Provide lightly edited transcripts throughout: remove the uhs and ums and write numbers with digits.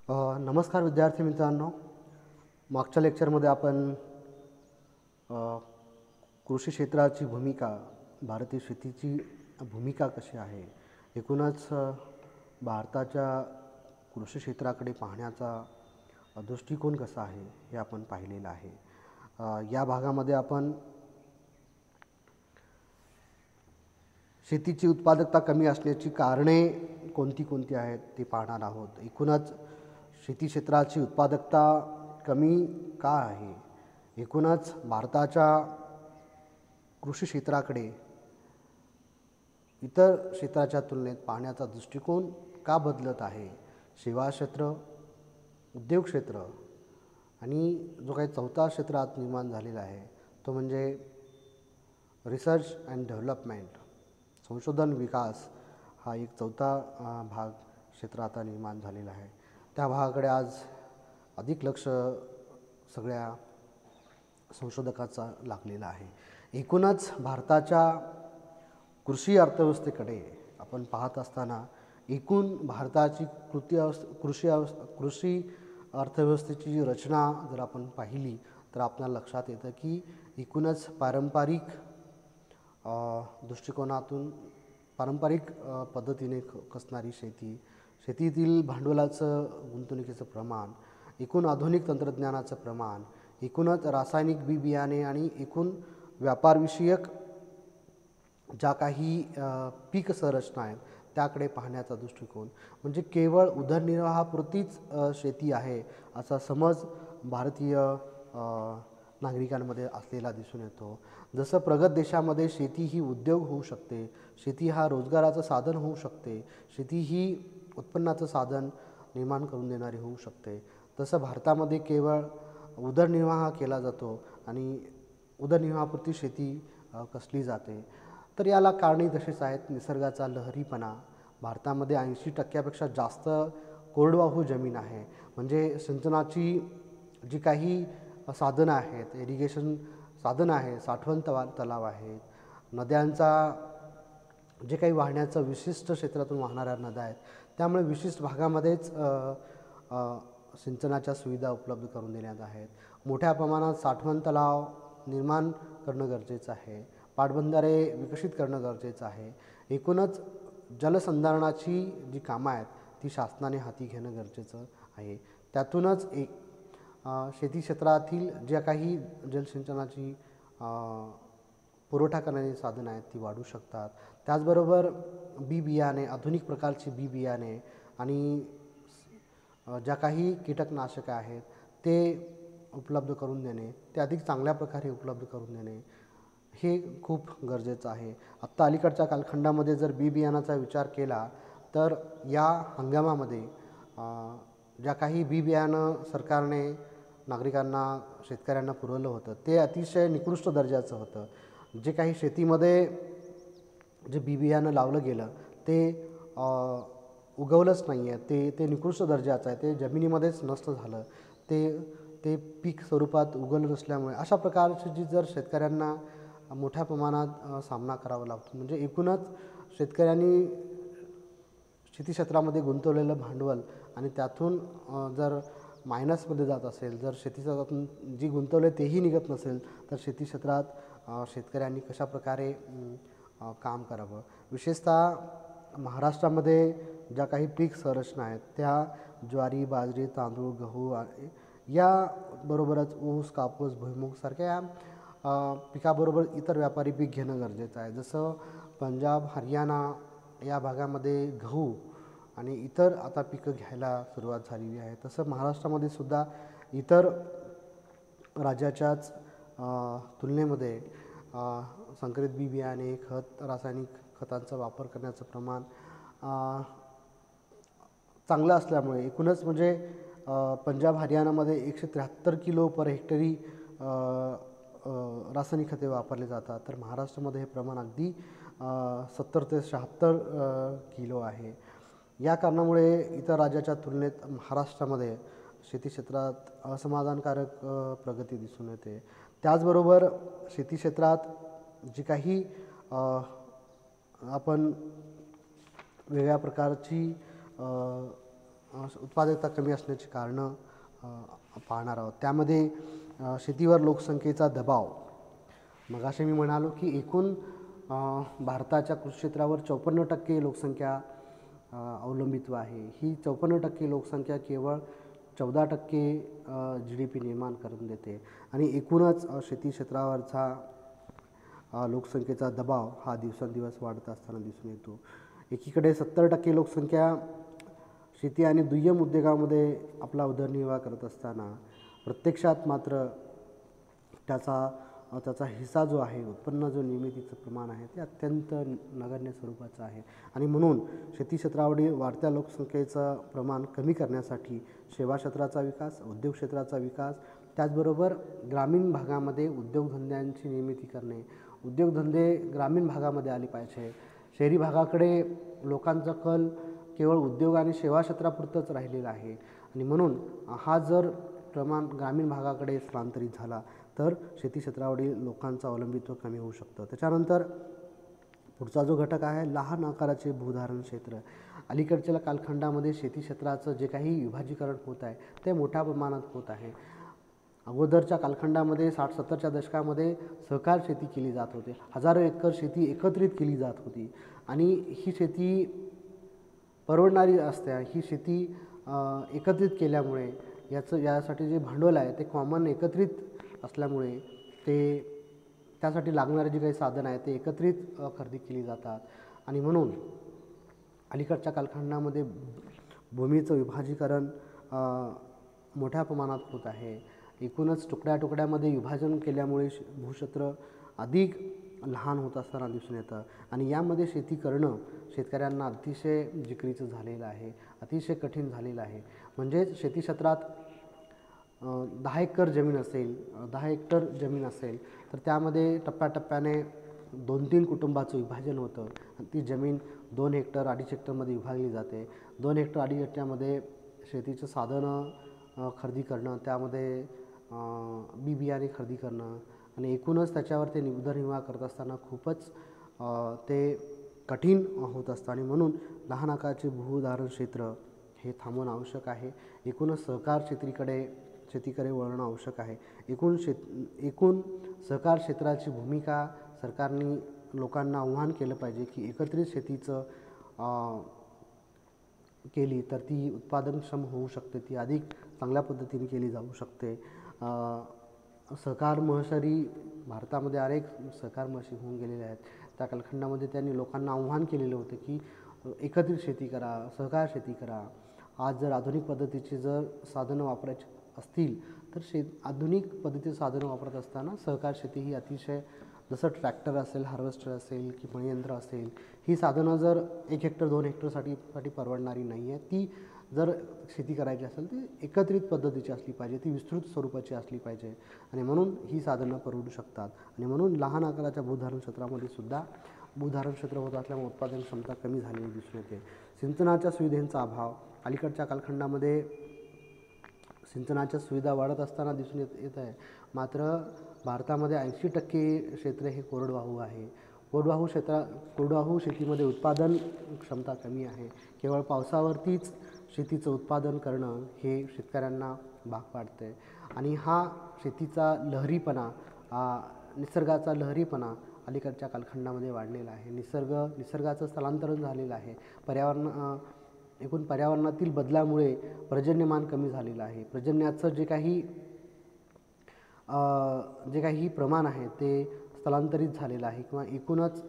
नमस्कार विद्यार्थी मित्रांनो. मागच्या लेक्चरमध्ये आपण कृषी क्षेत्राची भूमिका, भारतीय शेतीची भूमिका कशी आहे, एकूणच भारताच्या कृषी क्षेत्राकडे पाहण्याचा दृष्टिकोन कसा आहे हे आपण पाहिलेलं आहे. या भागामध्ये आपण शेतीची उत्पादकता कमी असण्याची कारणे कोणती कोणती आहेत ते पाहणार आहोत. एकूणच शेती क्षेत्राची उत्पादकता कमी का आहे, एकूणच भारताच्या कृषी क्षेत्राकडे इतर क्षेत्राच्या तुलनेत पाहण्याचा दृष्टिकोन का बदलत आहे. सेवा क्षेत्र, उद्योग क्षेत्र आणि जो काही चौथा क्षेत्रात निर्माण झालेला आहे तो म्हणजे रिसर्च अँड डेव्हलपमेंट, संशोधन विकास, हा एक चौथा भाग क्षेत्र आता निर्माण झालेला आहे. त्या भागाकडे आज अधिक लक्ष सगळ्या संशोधकाचा लागलेला आहे. एकूणच भारताच्या कृषी अर्थव्यवस्थेकडे आपण पाहत असताना एकूण भारताची कृषी अर्थव्यवस्थेची रचना जर आपण पाहिली तर आपल्याला लक्षात येतं की एकूणच पारंपरिक दृष्टिकोनातून पारंपरिक पद्धतीने कसणारी शेती, शेतीतील भांडवलाचं गुंतवणुकीचं प्रमाण, एकूण आधुनिक तंत्रज्ञानाचं प्रमाण, एकूणच रासायनिक बी बियाणे आणि एकूण व्यापारविषयक ज्या काही पीक संरचना आहेत त्याकडे पाहण्याचा दृष्टिकोन म्हणजे केवळ उदरनिर्वाहापुरतीच शेती आहे असा समज भारतीय नागरिकांमध्ये असलेला दिसून येतो. जसं प्रगत देशामध्ये शेती ही उद्योग होऊ शकते, शेती हा रोजगाराचं साधन होऊ शकते, शेती ही उत्पन्नाचं साधन निर्माण करून देणारी होऊ शकते, तसं भारतामध्ये केवळ उदरनिर्वाह केला जातो आणि उदरनिर्वाहापुरती शेती कसली जाते. तर याला कारणे तसेच आहेत. निसर्गाचा लहरीपणा, भारतामध्ये 80% जास्त कोरडवाहू जमीन आहे, म्हणजे सिंचनाची जी काही साधनं आहेत, इरिगेशन साधनं आहेत, साठवण तलाव आहेत, नद्यांचा जे काही वाहण्याचं विशिष्ट क्षेत्रातून वाहणाऱ्या नद्या आहेत त्यामुळे विशिष्ट भागामध्येच सिंचनाच्या सुविधा उपलब्ध करून देण्यात आहेत. मोठ्या प्रमाणात साठवण तलाव निर्माण करणं गरजेचं आहे, पाटबंधारे विकसित करणं गरजेचं आहे. एकूणच जलसंधारणाची जी कामं आहेत ती शासनाने हाती घेणं गरजेचं आहे. त्यातूनच शेती क्षेत्रातील ज्या काही जलसिंचनाची पुरवठा करणारी साधनं आहेत ती वाढू शकतात. त्याचबरोबर बी बियाणे, आधुनिक प्रकारची बी बियाणे आणि ज्या काही कीटकनाशके आहेत ते उपलब्ध करून देणे, ते अधिक चांगल्या प्रकारे उपलब्ध करून देणे हे खूप गरजेचं आहे. आत्ता अलीकडच्या कालखंडामध्ये जर बी बियाणाचा विचार केला तर या हंगामामध्ये ज्या काही बी बियाणं सरकारने नागरिकांना, शेतकऱ्यांना पुरवलं होतं ते अतिशय निकृष्ट दर्जाचं होतं. जे काही शेतीमध्ये जे बी बियाणं लावलं गेलं ते उगवलंच नाही आहे, ते निकृष्ट दर्जाचं आहे, ते जमिनीमध्येच नष्ट झालं, ते पीक स्वरूपात उगवलं नसल्यामुळे अशा प्रकारची जी जर शेतकऱ्यांना मोठ्या प्रमाणात सामना करावा लागतो. म्हणजे एकूणच शेतकऱ्यांनी शेती क्षेत्रामध्ये गुंतवलेलं भांडवल आणि त्यातून जर मायनसमध्ये जात असेल, जर शेती क्षेत्रातून जी गुंतवले तेही निघत नसेल तर शेती क्षेत्रात शेतकऱ्यांनी कशा प्रकारे काम करावं. विशेषतः महाराष्ट्रामध्ये ज्या काही पीक संरचना आहेत त्या ज्वारी, बाजरी, तांदूळ, गहू याबरोबरच ऊस, कापूस, भुईमूग सारख्या पिकाबरोबर इतर व्यापारी पीक घेणं गरजेचं आहे. जसं पंजाब, हरियाणा या भागामध्ये गहू आणि इतर आता पिकं घ्यायला सुरुवात झालेली आहे, तसं महाराष्ट्रामध्ये सुद्धा इतर राज्याच्याच तुलनेमध्ये संकरित बी बियाणे, रासायनिक खतांचा वापर करण्याचं प्रमाण चांगलं असल्यामुळे एकूणच म्हणजे पंजाब, हरियाणामध्ये 173 किलो पर हेक्टरी रासायनिक खते वापरले जातात, तर महाराष्ट्रामध्ये हे प्रमाण अगदी 70 ते 76 किलो आहे. या कारणामुळे इतर राज्याच्या तुलनेत महाराष्ट्रामध्ये शेती क्षेत्रात असमाधानकारक प्रगती दिसून येते. त्याचबरोबर शेती क्षेत्रात जी काही आपण वेगळ्या प्रकारची उत्पादकता कमी असण्याची कारणं पाहणार आहोत. त्यामध्ये शेतीवर लोकसंख्येचा दबाव. मगाशी मी म्हणालो की एकूण भारताच्या कृषी क्षेत्रावर 54% लोकसंख्या अवलंबित्व आहे. ही 54% लोकसंख्या केवळ 14% GDP निर्माण करून देते आणि एकूणच शेती क्षेत्रावरचा लोकसंख्येचा दबाव हा दिवसेंदिवस वाढत असताना दिसून येतो. एकीकडे 70% लोकसंख्या शेती आणि दुय्यम उद्योगामध्ये आपला उदरनिर्वाह करत असताना प्रत्यक्षात मात्र त्याचा हिस्सा जो आहे, उत्पन्न जो निर्मितीचं प्रमाण आहे ते अत्यंत नगण्य स्वरूपाचं आहे. आणि म्हणून शेती क्षेत्रावरील वाढत्या लोकसंख्येचं प्रमाण कमी करण्यासाठी सेवा क्षेत्राचा विकास, उद्योग क्षेत्राचा विकास, त्याचबरोबर ग्रामीण भागामध्ये उद्योगधंद्यांची निर्मिती करणे, उद्योगधंदे ग्रामीण भागामध्ये आले पाहिजे. शहरी भागाकडे लोकांचा कल केवळ उद्योग आणि सेवा क्षेत्रापुरतंच राहिलेला आहे आणि म्हणून हा जर प्रमाण ग्रामीण भागाकडे स्थलांतरित झाला तर शेती क्षेत्रावरील लोकांचं अवलंबित्व कमी होऊ शकतं. त्याच्यानंतर पुढचा जो घटक आहे लहान आकाराचे भूधारण क्षेत्र. अलीकडच्या कालखंडामध्ये शेती क्षेत्राचं जे काही विभाजीकरण होत आहे ते मोठ्या प्रमाणात होत आहे. अगोदरच्या कालखंडामध्ये 60-70च्या दशकामध्ये सहकार शेती केली जात होती. हजारो एकर शेती एकत्रित केली जात होती आणि ही शेती परवडणारी असते. ही शेती एकत्रित केल्यामुळे यासाठी जे भांडवल आहे ते कॉमन एकत्रित असल्यामुळे त्यासाठी लागणारे जे काही साधन आहे ते एकत्रित खरेदी केली जातात आणि म्हणून अलीकडच्या कालखंडामध्ये भूमीचं विभाजीकरण मोठ्या प्रमाणात होत आहे. एकूणच तुकड्यामध्ये विभाजन केल्यामुळे भूक्षेत्र अधिक लहान होत असताना दिसून येतं आणि यामध्ये शेती करणं शेतकऱ्यांना अतिशय जिकिरीचं झालेलं आहे, अतिशय कठीण झालेलं आहे. म्हणजेच शेती क्षेत्रात 10 एकर जमीन असेल, 10 हेक्टर जमीन असेल तर त्यामध्ये टप्प्याटप्प्याने 2-3 कुटुंबाचं विभाजन होतं आणि ती जमीन 2 हेक्टर 2.5 हेक्टरमध्ये विभागली जाते. 2 हेक्टर 2.5 हेक्टरमध्ये शेतीचं साधनं खरेदी करणं, त्यामध्ये बी बियाणे खरेदी करणं आणि एकूणच त्याच्यावर ते उदरनिर्वाह करत असताना खूपच ते कठीण होत असतं आणि म्हणून लहान आकाराचे भूधारण क्षेत्र हे थांबवणं आवश्यक आहे. एकूणच सहकार शेतीकडे वळणं आवश्यक आहे. एकूण सहकार क्षेत्राची भूमिका सरकारने लोकांना आव्हान केलं पाहिजे की एकत्रित शेतीचं केली तर ती उत्पादनक्षम होऊ शकते, ती अधिक चांगल्या पद्धतीने केली जाऊ शकते. सहकार महसरी भारतामध्ये अनेक सहकार महसी होऊन गेलेले आहेत. त्या कालखंडामध्ये त्यांनी लोकांना आव्हान केलेलं होतं की एकत्रित शेती करा, सहकार शेती करा. आज जर आधुनिक पद्धतीची जर साधनं वापरायची असतील तर आधुनिक पद्धतीची साधनं वापरत असताना सहकार शेती ही अतिशय, जसं ट्रॅक्टर असेल, हार्वेस्टर असेल की मणीयंत्र असेल, ही साधनं जर 1 हेक्टर 2 हेक्टरसाठी परवडणारी नाही आहे. ती जर शेती करायची असेल ती एकत्रित पद्धतीची असली पाहिजे, ती विस्तृत स्वरूपाची असली पाहिजे आणि म्हणून ही साधनं परवडू शकतात. आणि म्हणून लहान आकाराच्या भूधारण क्षेत्रामध्ये सुद्धा भूधारण क्षेत्र होत असल्यामुळे उत्पादन क्षमता कमी झालेली दिसून येते. सिंचनाच्या सुविधेचा अभाव. अलीकडच्या कालखंडामध्ये सिंचनाच्या सुविधा वाढत असताना दिसून येत आहे, मात्र भारतामध्ये 80% क्षेत्र हे कोरडवाहू आहे. कोरडवाहू शेतीमध्ये उत्पादन क्षमता कमी आहे. केवळ पावसावरतीच शेतीचं उत्पादन करणं हे शेतकऱ्यांना भाग पाडते आणि हा शेतीचा लहरीपणा, निसर्गाचा लहरीपणा अलीकडच्या कालखंडामध्ये वाढलेला आहे. निसर्गाचं स्थलांतरण झालेलं आहे. पर्यावरणातील बदलामुळे पर्जन्यमान कमी झालेलं आहे. पर्जन्याचं जे काही प्रमाण आहे ते स्थलांतरित झालेलं आहे किंवा एकूणच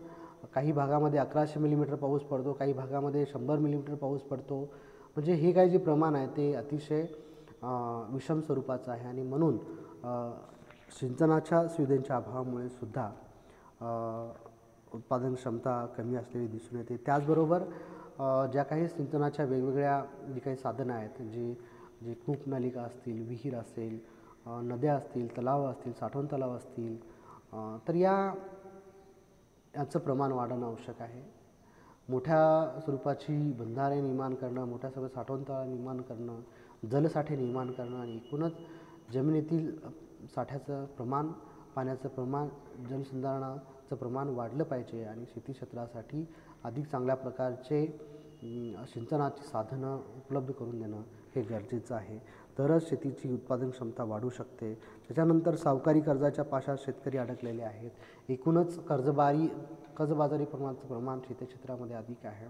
काही भागामध्ये 1100 मिलीमीटर पाऊस पडतो, काही भागामध्ये 100 मिलीमीटर पाऊस पडतो. म्हणजे हे काही जे प्रमाण आहे ते अतिशय विषम स्वरूपाचं आहे आणि म्हणून सिंचनाच्या सुविधांच्या अभावामुळे सुद्धा उत्पादन क्षमता कमी असलेली दिसून येते. त्याचबरोबर ज्या काही सिंचनाच्या वेगवेगळ्या जी काही साधनं आहेत, जे कूपनलिका असतील, विहीर असेल, नद्या असतील, तलाव असतील, साठवण तलाव असतील, तर याचं प्रमाण वाढवणं आवश्यक आहे. मोठ्या स्वरूपाची बंधारे निर्माण करणं, मोठ्या स्वरूपात साठवण तलाव निर्माण करणं, जलसाठे निर्माण करणं आणि एकूणच जमिनीतील साठ्याचं प्रमाण, पाण्याचं प्रमाण, जलसंधारणाचं प्रमाण वाढलं पाहिजे आणि शेती क्षेत्रासाठी अधिक चांगल्या प्रकारचे सिंचनाची साधनं उपलब्ध करून देणं हे गरजेचं आहे. तरच शेतीची उत्पादन क्षमता वाढू शकते. त्याच्यानंतर सावकारी कर्जाच्या पाशात शेतकरी अडकलेले आहेत. एकूणच कर्जबाजारी प्रमाण शेती क्षेत्रामध्ये अधिक आहे.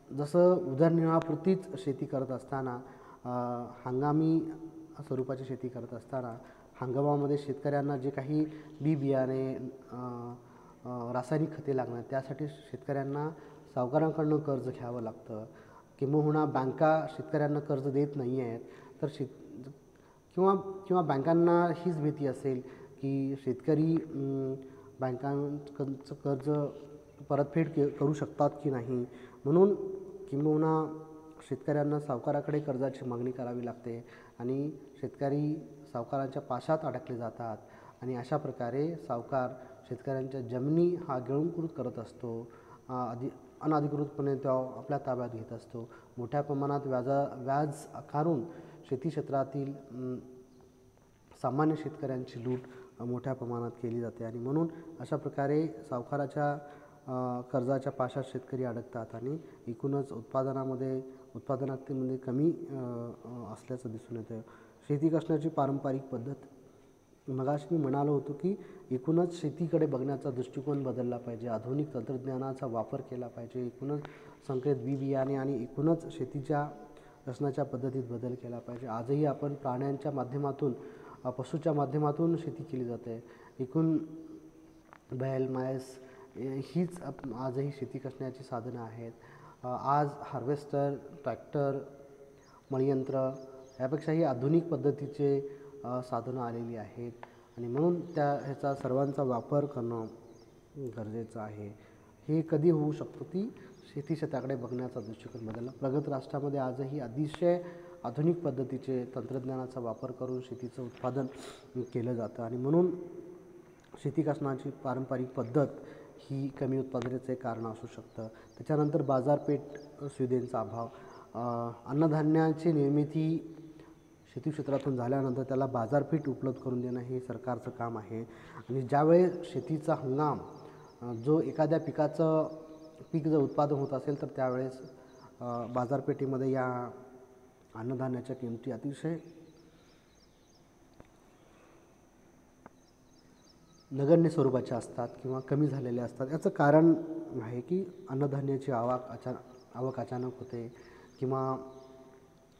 जसं उदरनिर्वाहापुरतीच शेती करत असताना, हंगामी स्वरूपाची शेती करत असताना हंगामामध्ये शेतकऱ्यांना जे काही बियाणे, रासायनिक खते लागणार त्यासाठी शेतकऱ्यांना सावकारांकडून कर्ज घ्यावं लागतं. किंबहुना बँका शेतकऱ्यांना कर्ज देत नाही आहेत. तर किंवा बँकांना हीच भीती असेल की शेतकरी बँकांचं कर्ज परतफेड करू शकतात की नाही, म्हणून किंबहुना शेतकऱ्यांना सावकाराकडे कर्जाची मागणी करावी लागते आणि शेतकरी सावकारांच्या पाशात अडकले जातात. आणि अशा प्रकारे सावकार शेतकऱ्यांच्या जमिनी हा गिळंकृत करत असतो. अनधिकृतपणे तो आपल्या ताब्यात घेत असतो. मोठ्या प्रमाणात व्याज आकारून शेती क्षेत्रातील सामान्य शेतकऱ्यांची लूट मोठ्या प्रमाणात केली जाते आणि म्हणून अशा प्रकारे सावकाराच्या कर्जाच्या पाशात शेतकरी अडकतात आणि एकूणच उत्पादनामध्ये कमी असल्याचं दिसून येतं. शेती करण्याची पारंपरिक पद्धत, मगाशी मी म्हणालो होतो की एकूणच शेतीकडे बघण्याचा दृष्टिकोन बदलला पाहिजे. आधुनिक तंत्रज्ञानाचा वापर केला पाहिजे. एकूणच संकरित बियाणे आणि एकूणच शेतीच्या रचनाच्या पद्धतीत बदल केला पाहिजे. आजही आपण प्राण्यांच्या माध्यमातून, पशूच्या माध्यमातून शेती केली जाते. एकूण बैल, म्हैस हीच आजही शेती करण्याची साधनं आहेत. आज हार्वेस्टर, ट्रॅक्टर, मळीयंत्र यापेक्षाही आधुनिक पद्धतीचे साधनं आलेली आहेत आणि म्हणून ह्याचा सर्वांचा वापर करणं गरजेचं आहे. हे कधी होऊ शकतं ती शेती क्षेत्राकडे बघण्याचा दृष्टिकोन बदलला. प्रगत राष्ट्रामध्ये आजही अतिशय आधुनिक पद्धतीचे तंत्रज्ञानाचा वापर करून शेतीचं उत्पादन केलं जातं आणि म्हणून शेती करण्याची पारंपरिक पद्धत ही कमी उत्पादनाचे कारण असू शकतं. त्याच्यानंतर बाजारपेठ सुविधेचा अभाव. अन्नधान्याची निर्मिती शेती क्षेत्रातून झाल्यानंतर त्याला बाजारपेठ उपलब्ध करून देणं हे सरकारचं काम आहे. आणि ज्यावेळेस शेतीचा हंगाम जो एखाद्या पीक जर उत्पादन होत असेल तर त्यावेळेस बाजारपेठेमध्ये या अन्नधान्याच्या किमती अतिशय नगण्य स्वरूपाच्या असतात किंवा कमी झालेल्या असतात. याचं कारण आहे की अन्नधान्याची आवक अचानक होते किंवा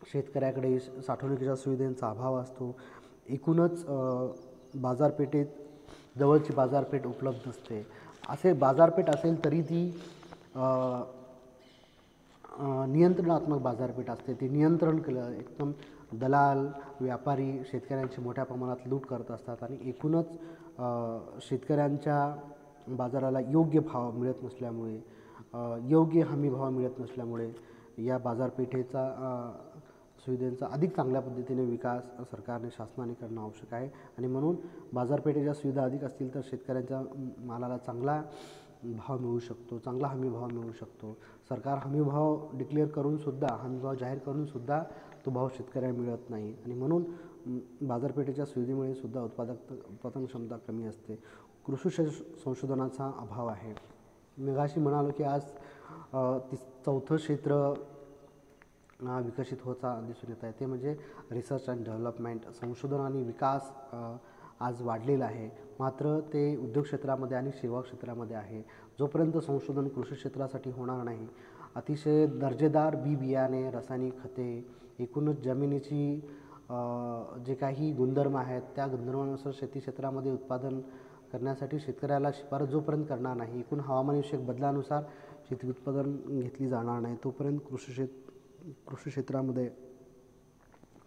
शेतकऱ्याकडे साठवणुकीच्या सुविधांचा अभाव असतो. एकूणच बाजारपेठेत जवळची बाजारपेठ उपलब्ध नसते. असे बाजारपेठ असेल तरी ती नियंत्रणात्मक बाजारपेठ असते. ती नियंत्रण केलं, एकदम दलाल, व्यापारी शेतकऱ्यांची मोठ्या प्रमाणात लूट करत असतात आणि एकूणच शेतकऱ्यांच्या बाजाराला योग्य भाव मिळत नसल्यामुळे, योग्य हमी भाव मिळत नसल्यामुळे या बाजारपेठेचा सुविधांचा अधिक चांगल्या पद्धतीने विकास सरकारने, शासनाने करणं आवश्यक आहे. आणि म्हणून बाजारपेठेच्या सुविधा अधिक असतील तर शेतकऱ्यांच्या मालाला चांगला भाव मिळू शकतो, चांगला हमी भाव मिळू शकतो. सरकार हमीभाव डिक्लेअर करूनसुद्धा, हमीभाव जाहीर करूनसुद्धा तो भाव शेतकऱ्याला मिळत नाही आणि म्हणून बाजारपेठेच्या सुविधेमुळे सुद्धा उत्पादन क्षमता कमी असते. कृषी संशोधनाचा अभाव आहे. मगाशी म्हणालो की आज चौथं क्षेत्र विकसित होता दिसून येत आहे, ते म्हणजे रिसर्च अँड डेव्हलपमेंट. संशोधन आणि विकास आज वाढलेला आहे, मात्र ते उद्योग क्षेत्रामध्ये आणि सेवा क्षेत्रामध्ये आहे. जोपर्यंत संशोधन कृषी क्षेत्रासाठी होणार नाही, अतिशय दर्जेदार बियाणे, रासायनिक खते, एकूणच जमिनीची जे काही गुणधर्म आहेत त्या गुणधर्मानुसार शेती क्षेत्रामध्ये उत्पादन करण्यासाठी शेतकऱ्याला शिफारस जोपर्यंत करणार नाही, एकूण हवामानविषयक बदलानुसार शेती उत्पादन घेतली जाणार नाही, तोपर्यंत कृषी क्षेत्रामध्ये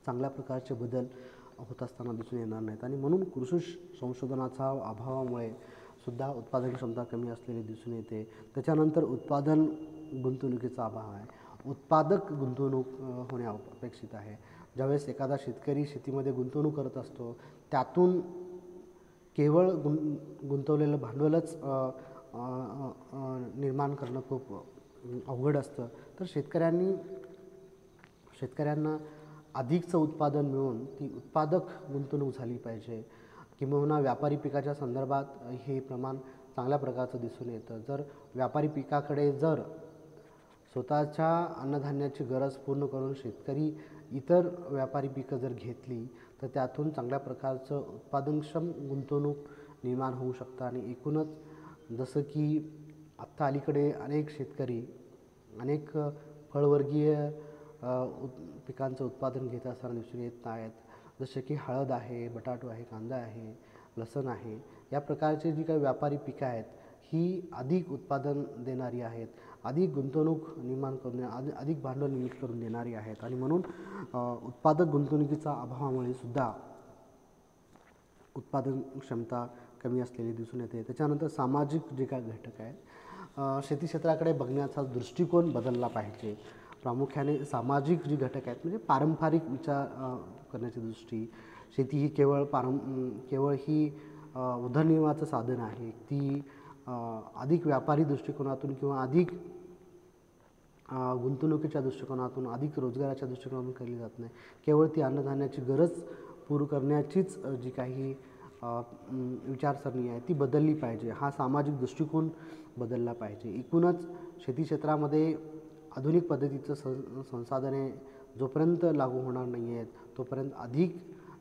चांगल्या प्रकारचे बदल होत असताना दिसून येणार नाहीत. आणि म्हणून कृषी संशोधनाचा अभावामुळे सुद्धा उत्पादन क्षमता कमी असलेली दिसून येते. त्याच्यानंतर उत्पादन गुंतवणुकीचा अभाव आहे. उत्पादक गुंतवणूक होणे अपेक्षित आहे. ज्यावेळेस एखादा शेतकरी शेतीमध्ये गुंतवणूक करत असतो, त्यातून केवळ गुंतवलेलं भांडवलच निर्माण करणं खूप अवघड असतं. तर शेतकऱ्यांना अधिकचं उत्पादन मिळून ती उत्पादक गुंतवणूक झाली पाहिजे. किंबहुना व्यापारी पिकाच्या संदर्भात हे प्रमाण चांगल्या प्रकारचं दिसून येतं. जर व्यापारी पिकाकडे जर स्वतःच्या अन्नधान्याची गरज पूर्ण करून शेतकरी इतर व्यापारी पिकं जर घेतली तर त्यातून चांगल्या प्रकारचं उत्पादनक्षम गुंतवणूक निर्माण होऊ शकतं. आणि एकूणच जसं की आत्ता अलीकडे अनेक शेतकरी अनेक फळवर्गीय पिकांचं उत्पादन घेत असताना दिसून येत आहेत. जसे की हळद आहे, बटाटो आहे, कांदा आहे, लसूण आहे. या प्रकारची जी काही व्यापारी पिकं आहेत ही अधिक उत्पादन देणारी आहेत, अधिक गुंतवणूक निर्माण करून अधिक भांडवल निर्मित करून देणारी आहेत. आणि म्हणून उत्पादक गुंतवणुकीचा अभावामुळे सुद्धा उत्पादन क्षमता कमी असलेली दिसून येते. त्याच्यानंतर सामाजिक जे काही घटक आहेत, शेती क्षेत्राकडे बघण्याचा दृष्टिकोन बदलला पाहिजे. प्रामुख्याने सामाजिक जी घटक आहेत म्हणजे पारंपरिक विचार करण्याची दृष्टी. शेती ही केवळ ही उदरनिर्वाहाचं साधन आहे. ती अधिक व्यापारी दृष्टिकोनातून किंवा अधिक गुंतवणुकीच्या दृष्टिकोनातून, अधिक रोजगाराच्या दृष्टिकोनातून केली जात नाही. केवळ ती अन्नधान्याची गरज पूर्ण करण्याचीच जी काही विचारसरणी आहे ती बदलली पाहिजे. हा सामाजिक दृष्टिकोन बदलला पाहिजे. एकूणच शेती क्षेत्रामध्ये आधुनिक पद्धतीचं संसाधने जोपर्यंत लागू होणार नाही आहेत तोपर्यंत अधिक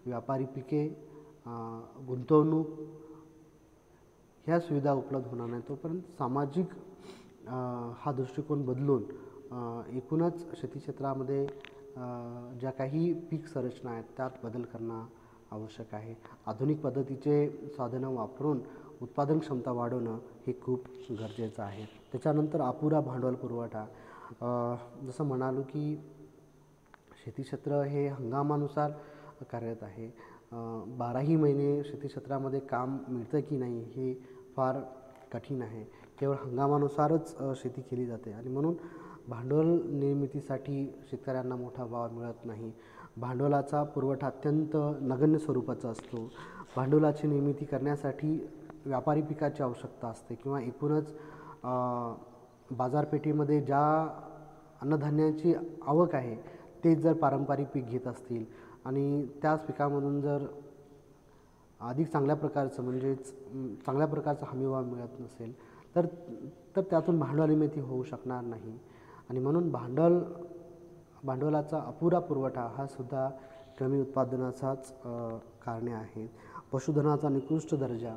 व्यापारी पिके, गुंतवणूक ह्या सुविधा उपलब्ध होणार नाही. तोपर्यंत सामाजिक हा दृष्टिकोन बदलून एकूणच शेती क्षेत्रामध्ये ज्या काही पीक संरचना आहेत त्यात बदल करणं आवश्यक आहे. आधुनिक पद्धतीचे साधनं वापरून उत्पादन क्षमता वाढवणं हे खूप गरजेचं आहे. त्याच्यानंतर अपुरा भांडवल पुरवठा. जसं म्हणालो की शेती क्षेत्र हे हंगामानुसार कार्यरत आहे. 12ही महिने शेती क्षेत्रामध्ये काम मिळतं की नाही हे फार कठीण आहे. केवळ हंगामानुसारच शेती केली जाते आणि म्हणून भांडवल निर्मितीसाठी शेतकऱ्यांना मोठा वाव मिळत नाही. भांडवलाचा पुरवठा अत्यंत नगण्य स्वरूपाचा असतो. भांडवलाची निर्मिती करण्यासाठी व्यापारी पिकाची आवश्यकता असते किंवा एकूणच बाजारपेठेमध्ये ज्या अन्नधान्याची आवक आहे तेच जर पारंपरिक पीक घेत असतील आणि त्याच पिकामधून जर अधिक चांगल्या प्रकारचं म्हणजेच चांगल्या प्रकारचा हमीभाव मिळत नसेल तर त्यातून भांडवल निर्मिती होऊ शकणार नाही. आणि म्हणून भांडवलाचा अपुरा पुरवठा हा सुद्धा कमी उत्पादनाचाच कारणे आहेत. पशुधनाचा निकृष्ट दर्जा.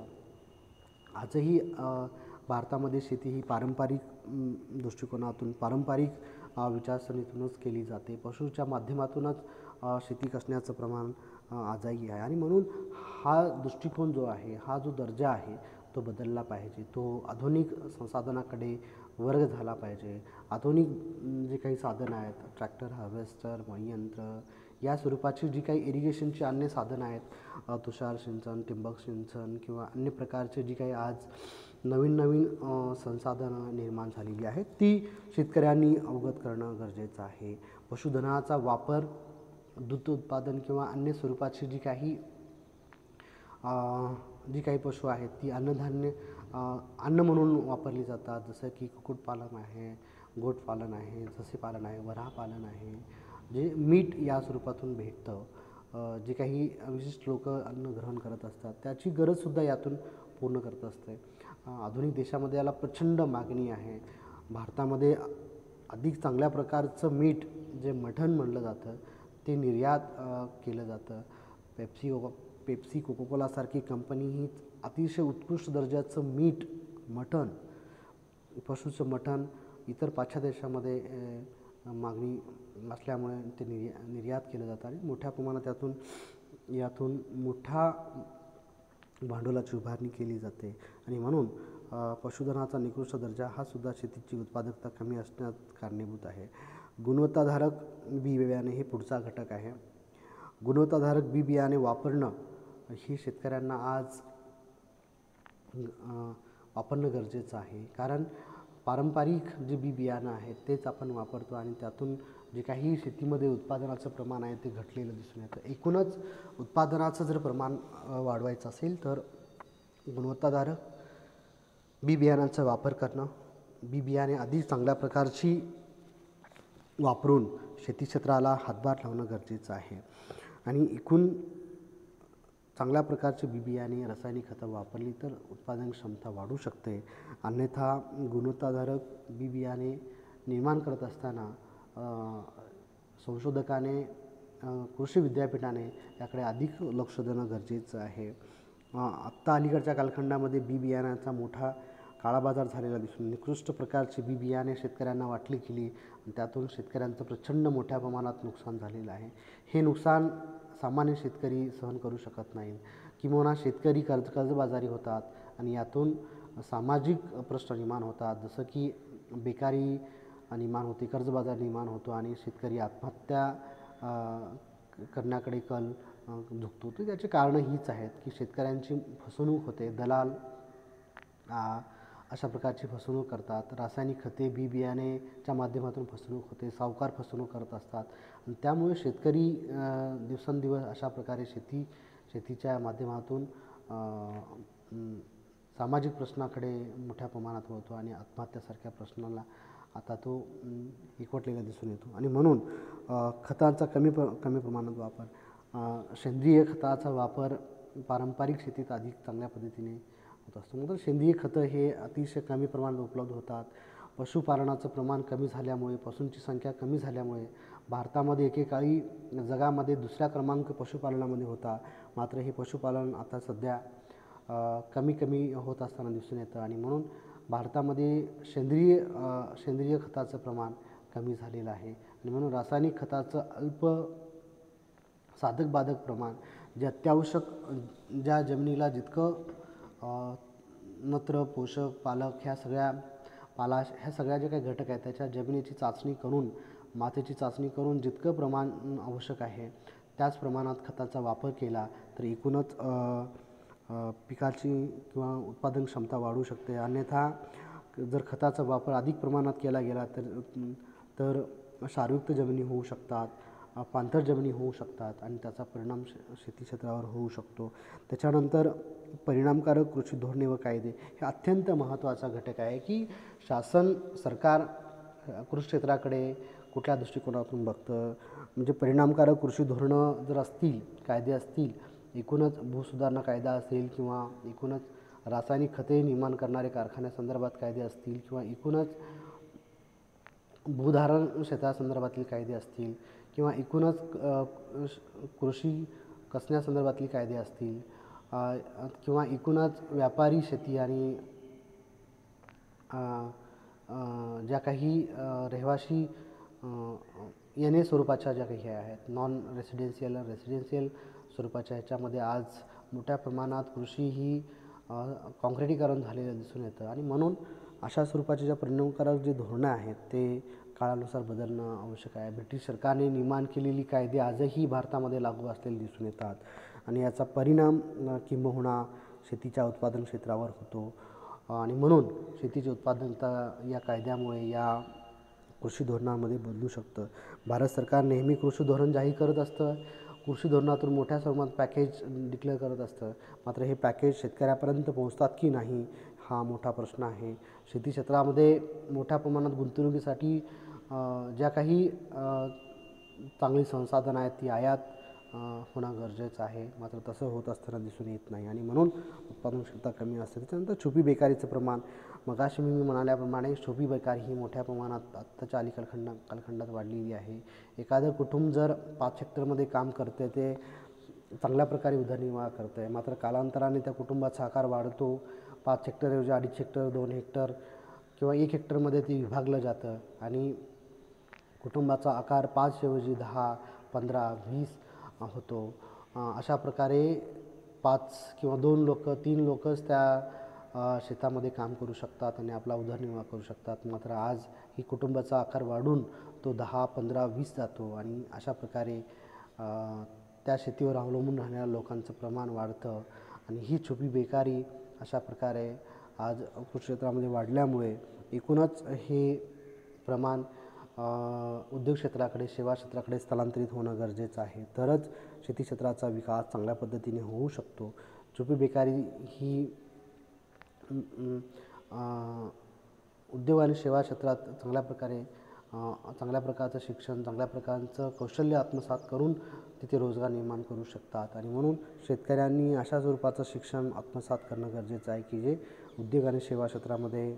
आजही भारतामध्ये शेती ही पारंपरिक दृष्टिकोनातून, पारंपरिक विचारसरणीतूनच केली जाते. पशुच्या माध्यमातूनच शेती कसण्याचं प्रमाण आजही आहे. आणि म्हणून हा दृष्टिकोन जो आहे, हा जो दर्जा आहे तो बदलला पाहिजे. तो आधुनिक संसाधनाकडे वर्ग झाला पाहिजे. आधुनिक जे काही साधनं आहेत, ट्रॅक्टर, हार्वेस्टर, मळीयंत्र या स्वरूपाची जी काही इरिगेशनची अन्य साधनं आहेत, तुषार सिंचन, ठिबक सिंचन किंवा अन्य प्रकारचे जी काही आज नवीन संसाधनं निर्माण झालेली आहेत ती शेतकऱ्यांनी अवगत करणं गरजेचं आहे. पशुधनाचा वापर दूध उत्पादन किंवा अन्य स्वरूपाची जी काही पशु आहेत ती अन्न म्हणून वापरली जातात. जसं की कुक्कुटपालन आहे, गोटपालन आहे, जसेपालन आहे, वराहपालन आहे, जे मीठ या स्वरूपातून भेटतं. जे काही विशिष्ट लोक अन्न ग्रहण करत असतात त्याची गरजसुद्धा यातून पूर्ण करत असते. आधुनिक देशामध्ये याला प्रचंड मागणी आहे. भारतामध्ये अधिक चांगल्या प्रकारचं मीठ जे मठण म्हणलं जातं ते निर्यात केलं जातं. पेप्सी, कोकोकोलासारखी कंपनी ही अतिशय उत्कृष्ट दर्जाचं मीठ, मटण, पशुचं मटण इतर पाश्चात्य देशामध्ये मागणी असल्यामुळे ते निर्यात केलं जातं आणि मोठ्या प्रमाणात यातून मोठा भांडवलाची उभारणी केली जाते. आणि म्हणून पशुधनाचा निकृष्ट दर्जा हा सुद्धा शेतीची उत्पादकता कमी असण्यात कारणीभूत आहे. गुणवत्ताधारक बी बियाणे हे पुढचा घटक आहे. गुणवत्ताधारक बी बियाणे वापरणं ही शेतकऱ्यांना आज वापरणं गरजेचं आहे. कारण पारंपरिक जे बी बियाणं आहेत तेच आपण वापरतो आणि त्यातून जे काही शेतीमध्ये उत्पादनाचं प्रमाण आहे ते घटलेलं दिसून येतं. एकूणच उत्पादनाचं जर प्रमाण वाढवायचं असेल तर गुणवत्ताधारक बी बियाणांचा वापर करणं, बी बियाणे अधिक चांगल्या प्रकारची वापरून शेती क्षेत्राला हातभार लावणं गरजेचं आहे. आणि एकूण चांगल्या प्रकारचे बी बियाणे रासायनिक खतं वापरली तर उत्पादन क्षमता वाढू शकते. अन्यथा गुणवत्ताधारक बी बियाणे निर्माण करत असताना संशोधकाने कृषी विद्यापीठाने याकडे अधिक लक्ष देणं गरजेचं आहे. आत्ता अलीकडच्या कालखंडामध्ये बी बियाण्याचा मोठा काळाबाजार झालेला दिसून निकृष्ट प्रकारची बी बियाणे शेतकऱ्यांना वाटली गेली आणि त्यातून शेतकऱ्यांचं प्रचंड मोठ्या प्रमाणात नुकसान झालेलं आहे. हे नुकसान सामान्य शेतकरी सहन करू शकत नाहीत. किंबहुना शेतकरी कर्जबाजारी होतात आणि यातून सामाजिक प्रश्न निर्माण होतात, जसं की बेकारी निर्माण होते, कर्जबाजार निर्माण होतो आणि शेतकरी आत्महत्या करण्याकडे कल झुकतो. तर त्याची कारणं हीच आहेत की शेतकऱ्यांची फसवणूक होते. दलाल अशा प्रकारची फसवणूक करतात. रासायनिक खते बी बियाणेच्या माध्यमातून फसवणूक होते. सावकार फसवणूक करत असतात आणि त्यामुळे शेतकरी दिवसेंदिवस अशा प्रकारे शेतीच्या माध्यमातून सामाजिक प्रश्नाकडे मोठ्या प्रमाणात वळतो आणि आत्महत्यासारख्या प्रश्नाला आता तो एकवटलेला दिसून येतो. आणि म्हणून खतांचा कमी प्रमाणात वापर, सेंद्रिय खताचा वापर पारंपरिक शेतीत अधिक चांगल्या पद्धतीने होत असतो. नंतर सेंद्रिय खतं हे अतिशय कमी प्रमाणात उपलब्ध होतात. पशुपालनाचं प्रमाण कमी झाल्यामुळे, पशूंची संख्या कमी झाल्यामुळे भारतामध्ये एकेकाळी जगामध्ये दुसऱ्या क्रमांक पशुपालनामध्ये होता. मात्र हे पशुपालन आता सध्या कमी होत असताना दिसून येतं आणि म्हणून भारतामध्ये सेंद्रिय खताचं प्रमाण कमी झालेलं आहे. आणि म्हणून रासायनिक खताचं अल्प साधक बाधक प्रमाण, जे अत्यावश्यक, ज्या जमिनीला जितकं नत्र, पोषक, पालक ह्या सगळ्या ज्या काही घटक आहेत त्याच्या जमिनीची चाचणी करून, मातीची चाचणी करून जितकं प्रमाण आवश्यक आहे त्याच प्रमाणात खताचा वापर केला तर एकूणच पिकाची किंवा उत्पादन क्षमता वाढू शकते. अन्यथा जर खताचा वापर अधिक प्रमाणात केला गेला तर क्षारयुक्त जमिनी होऊ शकतात, पाणथळ जमिनी होऊ शकतात आणि त्याचा परिणाम शेती क्षेत्रावर होऊ शकतो. त्याच्यानंतर परिणामकारक कृषी धोरणे व कायदे हे अत्यंत महत्त्वाचा घटक आहे की सरकार कृषी क्षेत्राकडे कुठल्या दृष्टिकोनातून बघतं. म्हणजे परिणामकारक कृषी धोरणं जर असतील, कायदे असतील, एकूणच भूसुधारणा कायदा असेल किंवा एकूणच रासायनिक खते निर्माण करणारे कारखान्यासंदर्भात कायदे असतील किंवा एकूणच भूधारण क्षेत्रासंदर्भातील कायदे असतील किंवा एकूणच कृषी कसण्यासंदर्भातली कायदे असतील किंवा एकूणच व्यापारी शेती आणि ज्या काही रहिवाशी एन ए स्वरूपाच्या ज्या काही आहेत, नॉन रेसिडेन्शियल स्वरूपाच्या ह्याच्यामध्ये आज मोठ्या प्रमाणात कृषी ही काँक्रिटीकरण झालेलं दिसून येतं. आणि म्हणून अशा स्वरूपाचे ज्या परिणामकारक जे धोरणं आहेत ते काळानुसार बदलणं आवश्यक आहे. ब्रिटिश सरकारने निर्माण केलेली कायदे आजही भारतामध्ये लागू असलेले दिसून येतात आणि याचा परिणाम किंबहुना शेतीच्या उत्पादन क्षेत्रावर होतो. आणि म्हणून शेतीची उत्पादनता या कायद्यामुळे, या कृषी धोरणामध्ये बदलू शकतं. भारत सरकार नेहमी कृषी धोरण जाहीर करत असतं. कृषी धोरणातून मोठ्या प्रमाणात पॅकेज डिक्लेअर करत असतं. मात्र हे पॅकेज शेतकऱ्यापर्यंत पोहोचतात की नाही हा मोठा प्रश्न आहे. शेती क्षेत्रामध्ये मोठ्या प्रमाणात गुंतवणुकीसाठी ज्या काही चांगली संसाधनं आहेत ती आयात होणं गरजेचं आहे. मात्र तसं होत असताना दिसून येत नाही आणि म्हणून उत्पादन क्षमता कमी असते. त्याच्यानंतर छुपी बेकारीचं प्रमाण, मगाशी मी म्हणाल्याप्रमाणे छुपी बेकारी ही मोठ्या प्रमाणात आत्ताच्या कालखंडात वाढलेली आहे. एखादं कुटुंब जर 5 हेक्टरमध्ये काम करते, ते चांगल्या प्रकारे उदरनिर्वाह करतं आहे. मात्र कालांतराने त्या कुटुंबाचा आकार वाढतो. 5 हेक्टरऐवजी 2.5 हेक्टर, 2 हेक्टर किंवा 1 हेक्टरमध्ये ते विभागलं जातं आणि कुटुंबाचा आकार 5 ऐवजी 10, 15, 20 होतो. अशा प्रकारे 5 किंवा 2 लोक, 3 लोकच त्या शेतामध्ये काम करू शकतात आणि आपला उदरनिर्वाह करू शकतात. मात्र आज ही कुटुंबाचा आकार वाढून तो 10, 15, 20 जातो आणि अशा प्रकारे त्या शेतीवर अवलंबून राहणाऱ्या लोकांचं प्रमाण वाढतं आणि ही छुपी बेकारी अशा प्रकारे आज कृषी क्षेत्रामध्ये वाढल्यामुळे एकूणच हे प्रमाण उद्योग क्षेत्राकडे, सेवा क्षेत्राकडे स्थलांतरित होणं गरजेचं आहे. तरच शेती क्षेत्राचा विकास चांगल्या पद्धतीने होऊ शकतो. छुपी बेकारी ही उद्योग आणि सेवा क्षेत्रात चांगल्या प्रकारे चांगल्या प्रकारचं शिक्षण, चांगल्या प्रकारचं कौशल्य आत्मसात करून तिथे रोजगार निर्माण करू शकतात. आणि म्हणून शेतकऱ्यांनी अशा स्वरूपाचं शिक्षण आत्मसात करणं गरजेचं आहे की जे उद्योग आणि सेवा क्षेत्रामध्ये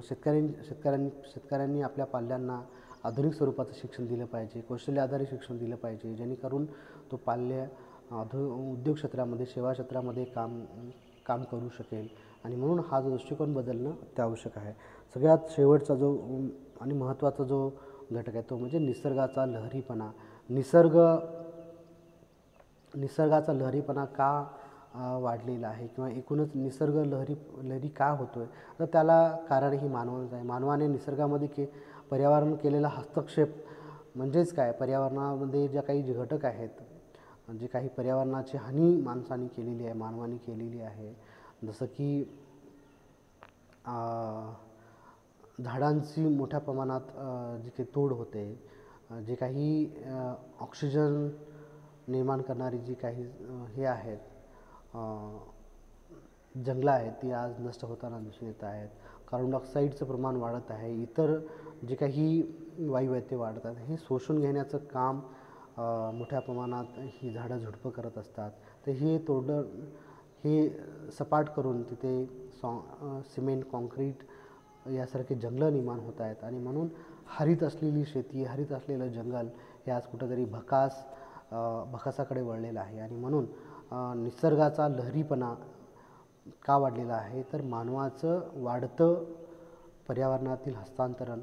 शेतकऱ्यांनी आपल्या पाल्यांना आधुनिक स्वरूपाचं शिक्षण दिलं पाहिजे, कौशल्य आधारित शिक्षण दिलं पाहिजे, जेणेकरून तो पाल्य उद्योग क्षेत्रामध्ये, सेवा क्षेत्रामध्ये काम करू शकेल. आणि म्हणून हा जो दृष्टिकोन बदलणं अत्यावश्यक आहे. सगळ्यात शेवटचा जो आणि महत्त्वाचा जो घटक आहे तो म्हणजे निसर्गाचा लहरीपणा. निसर्गाचा लहरीपणा का वाढलेला आहे किंवा एकूणच निसर्ग लहरी का होतो आहे, तर त्याला कारण ही मानवानंच आहे. मानवाने निसर्गामध्ये पर्यावरण केलेला हस्तक्षेप म्हणजेच काय, पर्यावरणामध्ये ज्या काही घटक आहेत, जे काही पर्यावरणाची हानी माणसाने केलेली आहे, मानवाने केलेली आहे, जसं की झाडांची मोठ्या प्रमाणात जी काही तोड होते, जे काही ऑक्सिजन निर्माण करणारी जी काही हे आहेत, जंगलं आहेत, ती आज नष्ट होताना दिसून येत आहेत. कार्बन डायऑक्साईडचं प्रमाण वाढत आहे, इतर जे काही वायू आहेत ते वाढत आहेत. हे शोषून घेण्याचं काम मोठ्या प्रमाणात ही झाडं झुडपं करत असतात. तर हे सपाट करून तिथे सिमेंट, कॉन्क्रीट यासारखे जंगलं निर्माण होत आहेत. आणि म्हणून हरित असलेली शेती, हरित असलेलं जंगल हे आज कुठंतरी भकासाकडे वळलेलं आहे. आणि म्हणून निसर्गाचा लहरीपणा का वाढलेला आहे, तर मानवाचं वाढतं पर्यावरणातील हस्तांतरण,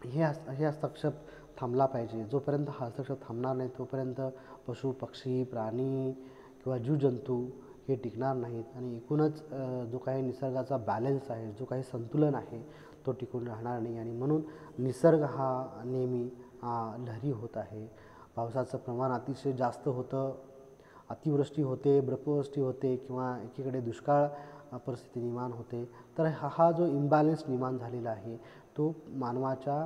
हे हस्तक्षेप थांबला पाहिजे. जोपर्यंत हा हस्तक्षेप थांबणार नाही तोपर्यंत पशु, पक्षी, प्राणी किंवा जीवजंतू हे टिकणार नाहीत. आणि एकूणच जो काही निसर्गाचा बॅलन्स आहे, जो काही संतुलन आहे, तो टिकून राहणार नाही. आणि म्हणून निसर्ग हा नेहमी लहरी होत आहे. पावसाचं प्रमाण अतिशय जास्त होतं, अतिवृष्टी होते, बर्फवृष्टी होते किंवा एकीकडे दुष्काळ परिस्थिती निर्माण होते. तर हा जो इम्बॅलन्स निर्माण झालेला आहे तो मानवाच्या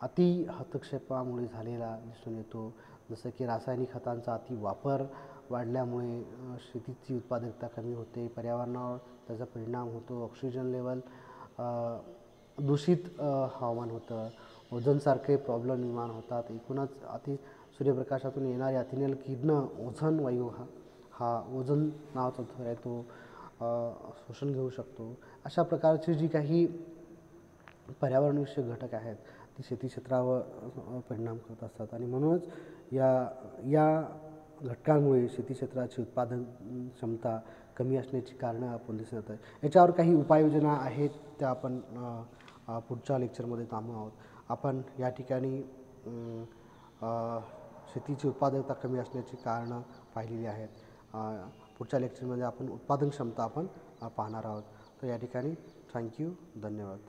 अति हस्तक्षेपामुळे झालेला दिसून येतो. जसं की रासायनिक खतांचा अति वापर वाढल्यामुळे शेतीची उत्पादकता कमी होते, पर्यावरणावर त्याचा परिणाम होतो, ऑक्सिजन लेवल दूषित हवामान होतं, ओझोनसारखे प्रॉब्लेम निर्माण होतात. एकूणच सूर्यप्रकाशातून येणारी अतिनील किरणं, ओझोन वायू हा ओझोन नावाचा थर आहे तो शोषून घेऊ शकतो. अशा प्रकारची जी काही पर्यावरणविषयक घटक आहेत ती शेती क्षेत्रावर परिणाम करत असतात. आणि म्हणूनच या घटकांमुळे शेती क्षेत्राची उत्पादन क्षमता कमी असण्याची कारणं आपण दिसत आहे. याच्यावर काही उपाययोजना आहेत त्या आपण पुढच्या लेक्चरमध्ये थांबू आहोत. आपण या ठिकाणी शेतीची उत्पादकता कमी असण्याची कारणं पाहिलेली आहेत. पुढच्या लेक्चरमध्ये आपण उत्पादन क्षमता आपण पाहणार आहोत. तर या ठिकाणी थँक्यू, धन्यवाद.